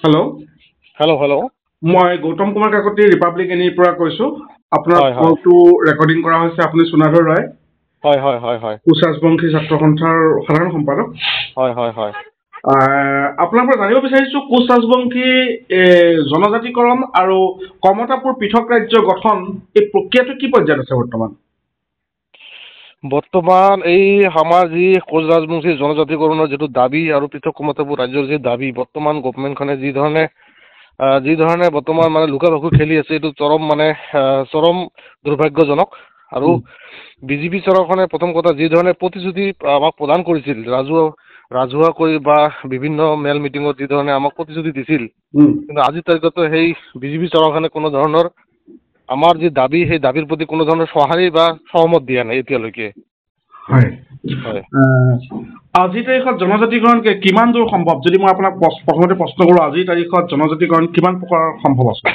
Hello'. Hello'. মই Gautam Kumar Kakati Republic এনিৰ পৰা কৈছোঁ। আপোনাৰ হয় হয় কলটো ৰেকৰ্ডিং কৰা হৈছে। আপুনি সোণাধৰ ৰায়, হয় হয় হয় হয় কোচ ৰাজবংশী ছাত্ৰ সন্থাৰ সাধাৰণ সম্পাদক। হয় হয় হয় আপোনাৰ পৰা জানিব বিচাৰিছোঁ, কোচ ৰাজবংশী জনজাতিকৰণ আৰু কমতাপুৰ পৃথক ৰাজ্য গঠন এই প্ৰক্ৰিয়াটো কি পৰ্যায়ত আছে বৰ্তমান? বৰ্তমান এই আমাৰ যি কোচ ৰাজবংশী জনজাতিকৰণৰ যিটো দাবী আৰু পৃথক কমতাপুৰ ৰাজ্যৰ যি দাবী, বৰ্তমান গভমেণ্টখনে যি ধৰণে বৰ্তমান মানে লুকা-ভাকু খেলি আছে, এইটো চৰম দুৰ্ভাগ্যজনক। আৰু বিজেপি চৰকাৰখনে প্ৰথম কথা যি ধৰণে প্ৰতিশ্ৰুতি আমাক প্ৰদান কৰিছিল, ৰাজহুৱা কৰি বা বিভিন্ন মেল মিটিঙত যি ধৰণে আমাক প্ৰতিশ্ৰুতি দিছিল, কিন্তু আজিৰ তাৰিখতো সেই বিজেপি চৰকাৰখনে কোনো ধৰণৰ আমাৰ যি দাবী, সেই দাবীৰ প্ৰতি কোনো ধৰণৰ সঁহাৰি বা সহমত দিয়া নাই এতিয়ালৈকে। হয়। হয়। আজিৰ তাৰিখত জনজাতিকৰণ কিমান দূৰ সম্ভৱ? যদি মই আপোনাক প্ৰথমতে প্ৰশ্ন কৰোঁ, আজিৰ তাৰিখত জনজাতিকৰণ কিমান প্ৰকাৰৰ সম্ভৱ আছে?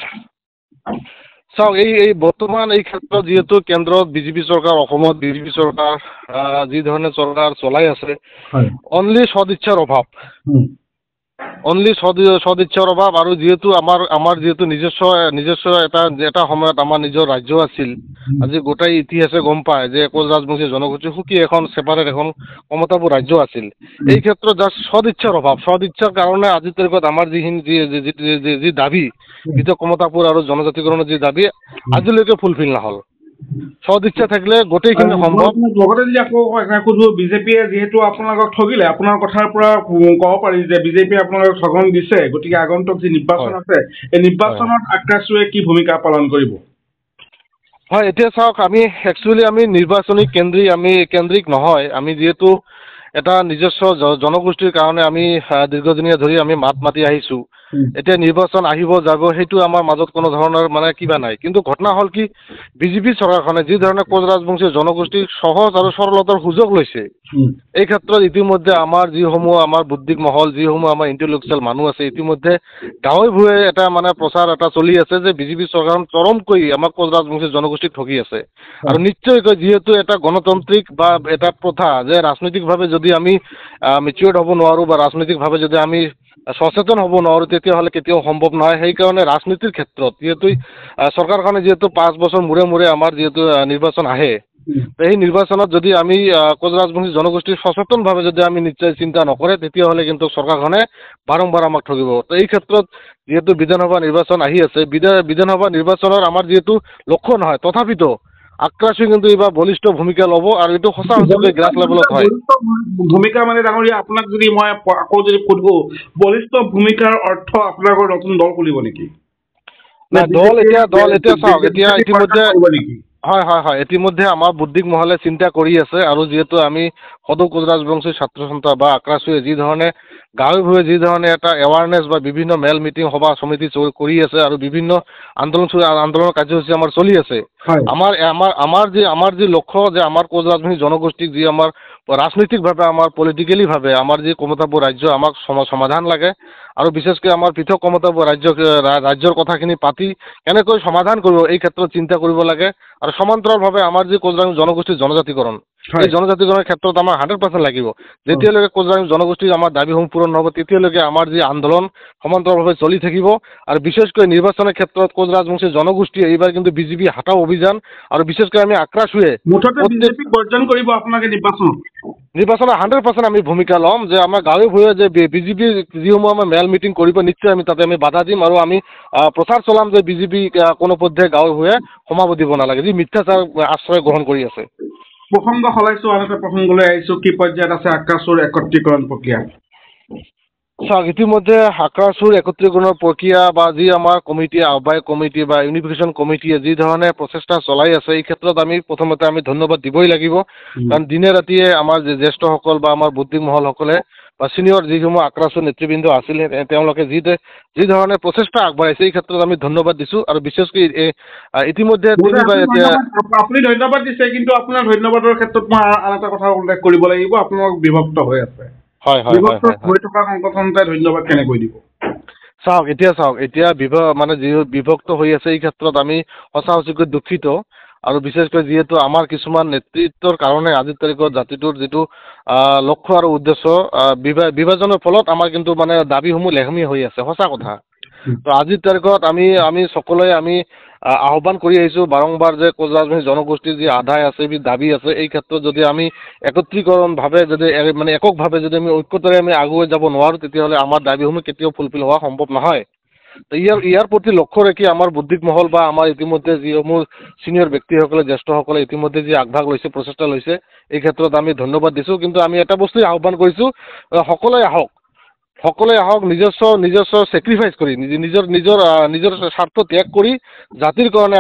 চাওক, এই বৰ্তমান এই ক্ষেত্ৰত যিহেতু কেন্দ্ৰত বিজেপি চৰকাৰ, অসমত বিজেপি চৰকাৰ যি ধৰণে চৰকাৰ চলাই আছে, অনলি সদিচ্ছাৰ অভাৱ। সদিচ্ছাৰ অভাৱ। আৰু যিহেতু আমাৰ যিহেতু নিজস্ব এটা সময়ত আমাৰ নিজৰ ৰাজ্য আছিল। আজি গোটেই ইতিহাসে গম পায় যে কোচ ৰাজবংশী জনগোষ্ঠী সুখী এখন ছেপাৰেট এখন কমতাপুৰ ৰাজ্য আছিল। এই ক্ষেত্ৰত জাষ্ট সদিচ্ছাৰ অভাৱ। সদিচ্ছাৰ কাৰণে আজিৰ তাৰিখত আমাৰ যি দাবী, পৃথক কমতাপুৰ আৰু জনজাতিকৰণৰ যি দাবী, আজিলৈকে ফুলফিল নহ'ল। সদিচ্ছা থাকিলে গোটেইখিনি সম্ভৱ। লগতে যদি আকৌ সুধো, বিজেপিয়ে যিহেতু আপোনালোকক ঠগিলে, আপোনাৰ কথাৰ পৰা ক'ব পাৰি যে বিজেপিয়ে আপোনালোকক ঠগন দিছে, গতিকে আগন্তুক যি নিৰ্বাচন হয় আছে, এই হয় নিৰ্বাচনত আক্ৰাসুৱে কি ভূমিকা পালন কৰিব? হয়, এতিয়া চাওক, আমি নিৰ্বাচনী কেন্দ্ৰিক নহয়। আমি যিহেতু এটা নিজস্ব জনগোষ্ঠীৰ কাৰণে আমি দীৰ্ঘদিনীয়া ধৰি আমি মাত মাতি আহিছোঁ। এতিয়া নিৰ্বাচন আহিব যাব, সেইটো আমাৰ মাজত কোনো ধৰণৰ কিবা নাই। কিন্তু ঘটনা হ'ল কি, বিজেপি চৰকাৰখনে যি ধৰণে কোচ ৰাজবংশী জনগোষ্ঠীক সহজ আৰু সৰলতাৰ সুযোগ লৈছে, এই ক্ষেত্ৰত ইতিমধ্যে আমাৰ যিসমূহ আমাৰ বুদ্ধিক মহল, যিসমূহ আমাৰ ইণ্টেলেকচুৱেল মানুহ আছে, ইতিমধ্যে গাঁৱে ভূঞে এটা প্ৰচাৰ এটা চলি আছে যে বিজেপি চৰকাৰখন চৰমকৈ আমাক কোচ ৰাজবংশী জনগোষ্ঠীক ঠগি আছে। আৰু নিশ্চয়কৈ যিহেতু এটা গণতান্ত্ৰিক বা এটা প্ৰথা যে ৰাজনৈতিকভাৱে যদি আমি মেচিয়ৰ্ড হ'ব নোৱাৰোঁ বা ৰাজনৈতিকভাৱে যদি আমি সচেতন হ'ব নোৱাৰোঁ, তেতিয়াহ'লে কেতিয়াও সম্ভৱ নহয়। সেইকাৰণে ৰাজনীতিৰ ক্ষেত্ৰত যিহেতু চৰকাৰখনে যিহেতু 5 বছৰ মূৰে মূৰে আমাৰ যিহেতু নিৰ্বাচন আহে, সেই নিৰ্বাচনত যদি আমি কোচ ৰাজবংশী জনগোষ্ঠীৰ সচেতনভাৱে যদি আমি নিশ্চয় চিন্তা নকৰে, তেতিয়াহ'লে কিন্তু চৰকাৰখনে বাৰম্বাৰ আমাক ঠগিব। তো এই ক্ষেত্ৰত যিহেতু বিধানসভা নিৰ্বাচন আহি আছে, বিধানসভা নিৰ্বাচনৰ আমাৰ যিহেতু লক্ষ্য নহয়, তথাপিতো আক্ৰাসী কিন্তু এইবাৰ বলিষ্ঠ ভূমিকা ল'ব। আৰু এইটো সঁচা সঁচিকৈ গ্ৰাছ লেভেলত হয়। ভূমিকা ডাঙৰীয়া, আপোনাক যদি মই আকৌ যদি সুধো, বলিষ্ঠ ভূমিকাৰ অৰ্থ আপোনালোকৰ নতুন দল খুলিব নেকি? দল এতিয়া চাওক, এতিয়া ইতিমধ্যে নেকি? হয়, ইতিমধ্যে আমাৰ বুদ্ধিক মহলে চিন্তা কৰি আছে। আৰু যিহেতু আমি সদৌ কোচ ৰাজবংশী ছাত্ৰ সন্থা বা আক্ৰাসুৱে যি ধৰণে গাঁৱে ভূঞে যি ধৰণে এটা এৱাৰনেছ বা বিভিন্ন মেল মিটিং সভা সমিতি কৰি আছে, আৰু বিভিন্ন আন্দোলনৰ কাৰ্যসূচী আমাৰ চলি আছে। আমাৰ যি লক্ষ্য যে আমাৰ কোচ ৰাজবংশী জনগোষ্ঠীক যি আমাৰ ৰাজনৈতিকভাৱে, আমাৰ পলিটিকেলিভাৱে আমাৰ যি কমতাপুৰ ৰাজ্য আমাক সমাধান লাগে, আৰু বিশেষকৈ আমাৰ পৃথক কমতাপুৰ ৰাজ্যৰ কথাখিনি পাতি কেনেকৈ সমাধান কৰিব, এই ক্ষেত্ৰত চিন্তা কৰিব লাগে। আৰু সমান্তৰালভাৱে আমাৰ যি কোচ ৰাজবংশী জনগোষ্ঠীৰ জনজাতিকৰণ, এই জনজাতিকৰণৰ ক্ষেত্ৰত আমাৰ 100% লাগিব। যেতিয়ালৈকে কোচ ৰাজবংশী জনগোষ্ঠীৰ আমাৰ দাবীসমূহ পূৰণ নহ'ব, তেতিয়ালৈকে আমাৰ যি আন্দোলন সমান্তৰালভাৱে চলি থাকিব। আৰু বিশেষকৈ নিৰ্বাচনৰ ক্ষেত্ৰত কোচ ৰাজবংশী জনগোষ্ঠীয়ে এইবাৰ কিন্তু বিজেপি হাটাও অভিযান, আৰু বিশেষকৈ আমি আক্ৰাসুৱে মুঠতে বিজেপিক বৰ্জন কৰিব আপোনালোকে নিৰ্বাচনত 100% আমি ভূমিকা ল'ম। যে আমাৰ গাঁৱে ভূঞে যে বিজেপিৰ যিসমূহ আমাৰ মেল মিটিং কৰিব, নিশ্চয় আমি তাতে আমি বাধা দিম। আৰু আমি প্ৰচাৰ চলাম যে বিজেপি কোনো পধ্যে গাঁৱে ভূঞে সোমাব দিব নালাগে, যি মিথ্যাচাৰ আশ্ৰয় গ্ৰহণ কৰি আছে। প্ৰসংগ সলাইছোঁ, আন এটা প্ৰসংগলৈ আহিছোঁ। কি পৰ্যায়ত আছে আক্ৰাসুৰ একত্ৰীকৰণ প্ৰক্ৰিয়া? চাওক, ইতিমধ্যে আক্ৰাসুৰ একত্ৰীকৰণৰ প্ৰক্ৰিয়া বা যি আমাৰ কমিটি, আহ্বায়ক কমিটি বা ইউনিফিকেশ্যন কমিটিয়ে যি ধৰণে প্ৰচেষ্টা চলাই আছে, এই ক্ষেত্ৰত আমি প্ৰথমতে আমি ধন্যবাদ দিবই লাগিব। কাৰণ দিনে ৰাতিয়ে আমাৰ জ্যেষ্ঠসকল বা আমাৰ বুদ্ধিক মহলসকলে বা চিনিয়ৰ যিসমূহ আক্ৰাসুৰ নেতৃবৃন্দ আছিলে, তেওঁলোকে যি ধৰণে প্ৰচেষ্টা আগবঢ়াইছে, এই ক্ষেত্ৰত আমি ধন্যবাদ দিছোঁ। আৰু বিশেষকৈ ইতিমধ্যে আপুনি ধন্যবাদ দিছে, কিন্তু আপোনাৰ ধন্যবাদৰ ক্ষেত্ৰত মই আন এটা কথা উল্লেখ কৰিব লাগিব। আপোনালোক বিভক্ত হৈ আছে। বিভক্ত হৈ থকা সংগঠনটোৱে ধন্যবাদ কেনেকৈ দিব? চাওক, এতিয়া বিভক্ত হৈ আছে, এই ক্ষেত্ৰত আমি সঁচা সঁচিকৈ দুখিত। আৰু বিশেষকৈ যিহেতু আমাৰ কিছুমান নেতৃত্বৰ কাৰণে আজিৰ তাৰিখত জাতিটোৰ যিটো লক্ষ্য আৰু উদ্দেশ্য বিভাজনৰ ফলত আমাৰ কিন্তু মানে দাবীসমূহ লেহেমীয়া হৈ আছে, সঁচা কথা। তো আজিৰ তাৰিখত আমি সকলোৱে আমি আহ্বান কৰি আহিছোঁ বাৰম্বাৰ যে কোচ জনগোষ্ঠীৰ যি আদায় আছে, যি দাবী আছে, এই ক্ষেত্ৰত যদি আমি একত্ৰীকৰণভাৱে যদি মানে এককভাৱে যদি আমি ঐক্যতাৰে আমি আগুৱাই যাব নোৱাৰোঁ, তেতিয়াহ'লে আমাৰ দাবীসমূহ কেতিয়াও ফুলফিল হোৱা সম্ভৱ নহয়। তো ইয়াৰ প্ৰতি লক্ষ্য ৰাখি আমাৰ বুদ্ধিক মহল বা আমাৰ ইতিমধ্যে যিসমূহ ছিনিয়ৰ ব্যক্তিসকলে জ্যেষ্ঠসকলে ইতিমধ্যে যি আগভাগ লৈছে, প্ৰচেষ্টা লৈছে, এই ক্ষেত্ৰত আমি ধন্যবাদ দিছোঁ। কিন্তু আমি এটা বস্তুৱে আহ্বান কৰিছোঁ, সকলোৱে আহক নিজস্ব ছেক্ৰিফাইচ কৰি নিজৰ স্বাৰ্থ ত্যাগ কৰি জাতিৰ কাৰণে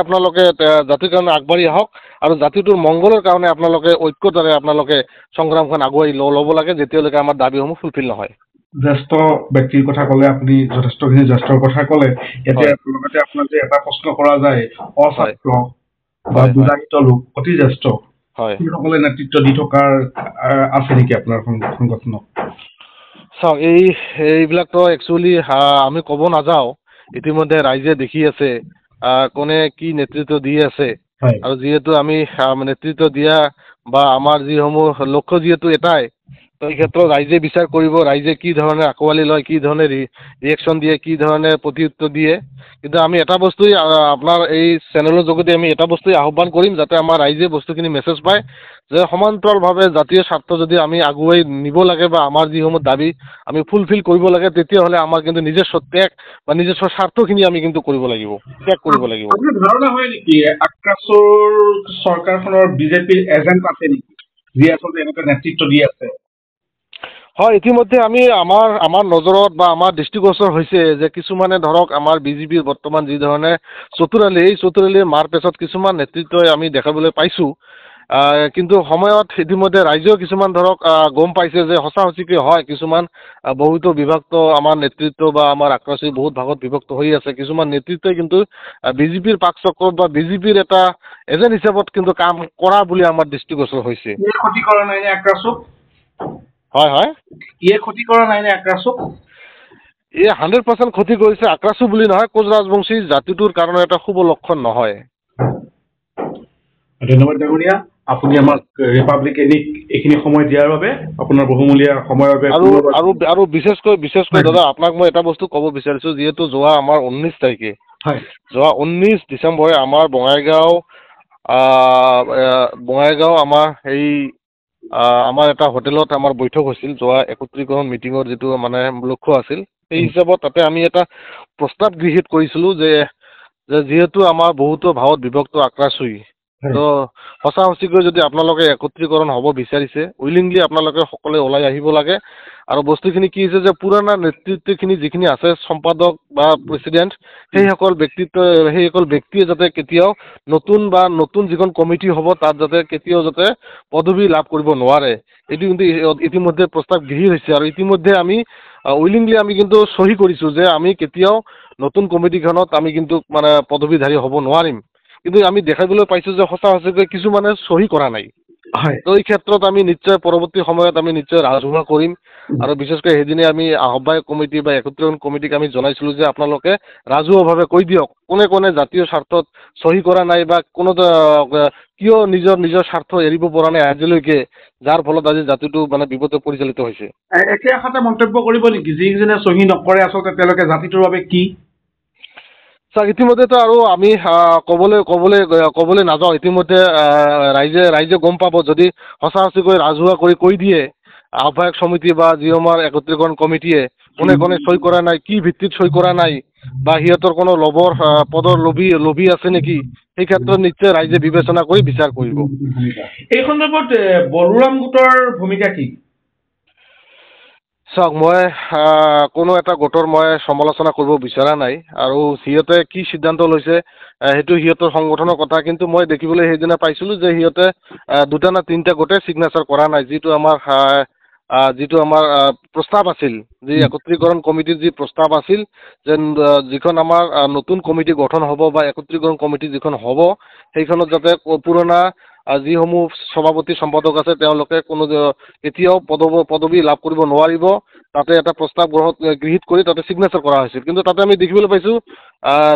আগবাঢ়ি আহক আৰু জাতিটোৰ মংগলৰ কাৰণে আপোনালোকে ঐক্যতাৰে আপোনালোকে সংগ্ৰামখন আগুৱাই ল'ব লাগে, যেতিয়ালৈকে আমাৰ দাবীসমূহ ফুলফিল নহয়। জ্যেষ্ঠ ব্যক্তিৰ কথা ক'লে, আপুনি যথেষ্টখিনি জ্যেষ্ঠৰ কথা ক'লে। এতিয়া লগতে আপোনাক যে এটা প্ৰশ্ন কৰা যায়, অছাত্ৰ বা বিবাহিত লোক, অতি জ্যেষ্ঠ, সকলে নেতৃত্ব দি থকাৰ আছে নেকি আপোনাৰ সংগঠনক? চাওক, এইবিলাকতো একচুৱেলি আমি ক'ব নাযাওঁ। ইতিমধ্যে ৰাইজে দেখি আছে কোনে কি নেতৃত্ব দি আছে, আৰু যিহেতু আমি নেতৃত্ব দিয়া বা আমাৰ যিসমূহ লক্ষ্য যিহেতু এটাই, তো এই ক্ষেত্ৰত ৰাইজে বিচাৰ কৰিব, ৰাইজে কি ধৰণে আঁকোৱালি লয়, কি ধৰণে ৰিয়েকশ্যন দিয়ে, কি ধৰণে প্ৰত্যুত্তৰ দিয়ে। কিন্তু আমি এটা বস্তুৱে আপোনাৰ এই চেনেলৰ যোগেদি আমি এটা বস্তুৱে আহ্বান কৰিম, যাতে আমাৰ ৰাইজে বস্তুখিনি মেছেজ পায় যে সমান্তৰালভাৱে জাতীয় স্বাৰ্থ যদি আমি আগুৱাই নিব লাগে বা আমাৰ যিসমূহ দাবী আমি ফুলফিল কৰিব লাগে, তেতিয়াহ'লে আমাৰ কিন্তু নিজস্ব ত্যাগ বা নিজস্ব স্বাৰ্থখিনি আমি কিন্তু কৰিব লাগিব, ত্যাগ কৰিব লাগিব। আপোনাৰ ধাৰণা হয় নেকি আক্ৰাছৰ চৰকাৰখনৰ বিজেপিৰ এজেণ্ট আছে নেকি, যি আচলতে এনেকুৱা নেতৃত্ব দি আছে? হয়, ইতিমধ্যে আমি আমাৰ নজৰত বা আমাৰ দৃষ্টিগোচৰ হৈছে যে কিছুমানে ধৰক আমাৰ বিজেপিৰ বৰ্তমান যি ধৰণে চতুৰালীৰ মাৰ পেছত কিছুমান নেতৃত্বই আমি দেখাবলৈ পাইছোঁ। কিন্তু সময়ত ইতিমধ্যে ৰাইজেও কিছুমান ধৰক গম পাইছে যে সঁচাসঁচিকৈ হয়, কিছুমান বহুতো বিভক্ত আমাৰ নেতৃত্ব বা আমাৰ আক্ৰাসী বহুত ভাগত বিভক্ত হৈ আছে। কিছুমান নেতৃত্বই কিন্তু বিজেপিৰ পাকচক্ৰত বা বিজেপিৰ এটা এজেণ্ট হিচাপত কিন্তু কাম কৰা বুলি আমাৰ দৃষ্টিগোচৰ হৈছে। ক্ষতি কৰা নাই নে আক্ৰাসক? হয়, ইয়ে ক্ষতি কৰা নাই নে আক্ৰাসক? 100% ক্ষতি কৰিছে। আক্ৰাসু বুলি নহয়, কোচ ৰাজবংশী জাতিটোৰ কাৰণে এটা শুভ লক্ষণ নহয়। ধন্যবাদ ডাঙৰীয়া, আপুনি আমাক ৰিপাব্লিক এনিক এইখিনি সময় দিয়াৰ বাবে, আপোনাৰ বহুমূলীয়া সময়ৰ বাবে। আৰু বিশেষকৈ দাদা, আপোনাক মই এটা বস্তু ক'ব বিচাৰিছোঁ, যিহেতু যোৱা আমাৰ 19 তাৰিখে, যোৱা 19 ডিচেম্বৰে আমাৰ বঙাইগাঁও আমাৰ এটা হোটেলত আমাৰ বৈঠক হৈছিল, যোৱা একত্ৰীকৰণ মিটিঙৰ যিটো মানে লক্ষ্য আছিল, সেই হিচাপত তাতে আমি এটা প্ৰস্তাৱ গৃহীত কৰিছিলোঁ যে যিহেতু আমাৰ বহুতো ভাৱত বিভক্ত আক্ৰাসুই, তো সঁচাসঁচিকৈ যদি আপোনালোকে একত্ৰীকৰণ হ'ব বিচাৰিছে, উইলিংলি আপোনালোকে সকলোৱে ওলাই আহিব লাগে। আৰু বস্তুখিনি কি হৈছে যে পুৰণা নেতৃত্বখিনি যিখিনি আছে, সম্পাদক বা প্ৰেচিডেণ্ট, সেইসকল ব্যক্তিয়ে যাতে কেতিয়াও নতুন যিখন কমিটি হ'ব তাত যাতে কেতিয়াও যাতে পদবী লাভ কৰিব নোৱাৰে, এইটো কিন্তু ইতিমধ্যে প্ৰস্তাৱ গৃহীত হৈছে। আৰু ইতিমধ্যে আমি উইলিংলি আমি কিন্তু চহী কৰিছোঁ যে আমি কেতিয়াও নতুন কমিটিখনত আমি কিন্তু মানে পদবীধাৰী হ'ব নোৱাৰিম। কিন্তু আমি দেখাবলৈ পাইছোঁ যে সঁচাসঁচিকৈ কিছুমানে চহী কৰা নাই। তো এই ক্ষেত্ৰত আমি নিশ্চয় পৰৱৰ্তী সময়ত আমি নিশ্চয় ৰাজহুৱা কৰিম। আৰু বিশেষকৈ সেইদিনে আমি আহ্বায়ক কমিটি বা একত্ৰীকৰণ কমিটিক আমি জনাইছিলোঁ যে আপোনালোকে ৰাজহুৱাভাৱে কৈ দিয়ক কোনে জাতীয় স্বাৰ্থত চহী কৰা নাই বা কিয় নিজৰ স্বাৰ্থ এৰিব পৰা নাই আজিলৈকে, যাৰ ফলত আজি জাতিটো মানে বিপদে পৰিচালিত হৈছে। একে আশাতে মন্তব্য কৰিব নেকি, যিজনে চহী নকৰে আচলতে তেওঁলোকে জাতিটোৰ বাবে কি? চাওক, ইতিমধ্যেতো আৰু আমি ক'বলৈ নাযাওঁ। ইতিমধ্যে ৰাইজে গম পাব, যদি সঁচাসঁচিকৈ ৰাজহুৱা কৰি কৈ দিয়ে আহ্বায়ক সমিতি বা যি আমাৰ একত্ৰীকৰণ কমিটিয়ে কোনে চহী কৰা নাই, কি ভিত্তিত চহী কৰা নাই, বা সিহঁতৰ কোনো পদৰ লোভী আছে নেকি, সেই ক্ষেত্ৰত নিশ্চয় ৰাইজে বিবেচনা কৰি বিচাৰ কৰিব। এই সন্দৰ্ভত বলোৰাম গোটৰ ভূমিকা কি? চাওক, মই কোনো এটা গোটৰ মই সমালোচনা কৰিব বিচৰা নাই, আৰু সিহঁতে কি সিদ্ধান্ত লৈছে সেইটো সিহঁতৰ সংগঠনৰ কথা। কিন্তু মই দেখিবলৈ সেইদিনা পাইছিলোঁ যে সিহঁতে 2টা না 3টা গোটে ছিগনেচাৰ কৰা নাই। যিটো আমাৰ প্ৰস্তাৱ আছিল, যি একত্ৰীকৰণ কমিটিৰ যি প্ৰস্তাৱ আছিল, যে যিখন আমাৰ নতুন কমিটি গঠন হ'ব বা একত্ৰীকৰণ কমিটি যিখন হ'ব, সেইখনত যাতে পুৰণা যিসমূহ সভাপতি সম্পাদক আছে তেওঁলোকে কেতিয়াও পদবী লাভ কৰিব নোৱাৰিব, তাতে এটা প্ৰস্তাৱ গৃহীত কৰি তাতে ছিগনেচাৰ কৰা হৈছিল। কিন্তু তাতে আমি দেখিবলৈ পাইছোঁ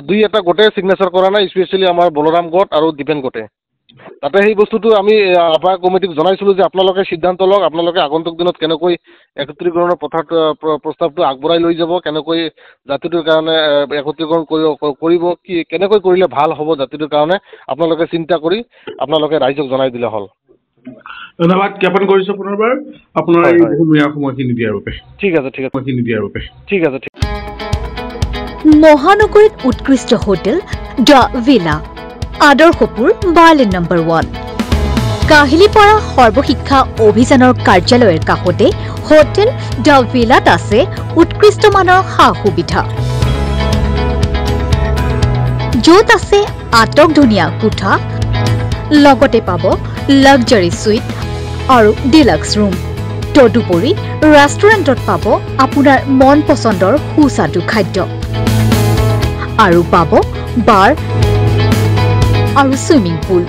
2-এটা গোটে ছিগনেচাৰ কৰা নাই, স্পেচিয়েলি আমাৰ বলোৰাম গোট আৰু দীপেন গোটে। তাতে সেই বস্তুটো আমি আহ্বায়ক কমিটিক জনাইছিলোঁ যে আপোনালোকে সিদ্ধান্ত লওক, আপোনালোকে আগন্তুক দিনত কেনেকৈ একত্ৰীকৰণৰ প্ৰস্তাৱটো আগবঢ়াই লৈ যাব, কেনেকৈ জাতিটোৰ কাৰণে একত্ৰীকৰণ কৰিব, কি কেনেকৈ কৰিলে ভাল হ'ব জাতিটোৰ কাৰণে আপোনালোকে চিন্তা কৰি আপোনালোকে ৰাইজক জনাই দিলে হ'ল। ধন্যবাদ জ্ঞাপন কৰিছোঁ পুনৰবাৰ আপোনাৰ এই বহুমূলীয়া সময়খিনি দিয়াৰ বাবে। ঠিক আছে, ঠিক আছে, সময়খিনি দিয়াৰ বাবে ঠিক আছে। মহানগৰীত উৎকৃষ্ট হোটেল দ্য ভিলা, আদৰ্শপুৰ বাৰ্লিন নম্বৰ 1, কাহিলীপাৰা সৰ্বশিক্ষা অভিযানৰ কাৰ্যালয়ৰ কাষতে হোটেল দ্য ভিলাত আছে উৎকৃষ্ট মানৰ সা সুবিধা, য'ত আছে আটকধুনীয়া কোঠা, লগতে পাব লাক্সাৰী সুইট আৰু ডিলাক্স ৰুম। তদুপৰি ৰেষ্টুৰেণ্টত পাব আপোনাৰ মন পচন্দৰ সুস্বাদু খাদ্য আৰু পাব বাৰ আৰু সুইমিং পুল।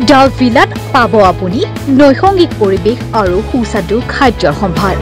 দ্য ভিলাত পাব আপুনি নৈসংগিক পৰিৱেশ আৰু সুস্বাদু খাদ্যৰ সম্ভাৰ।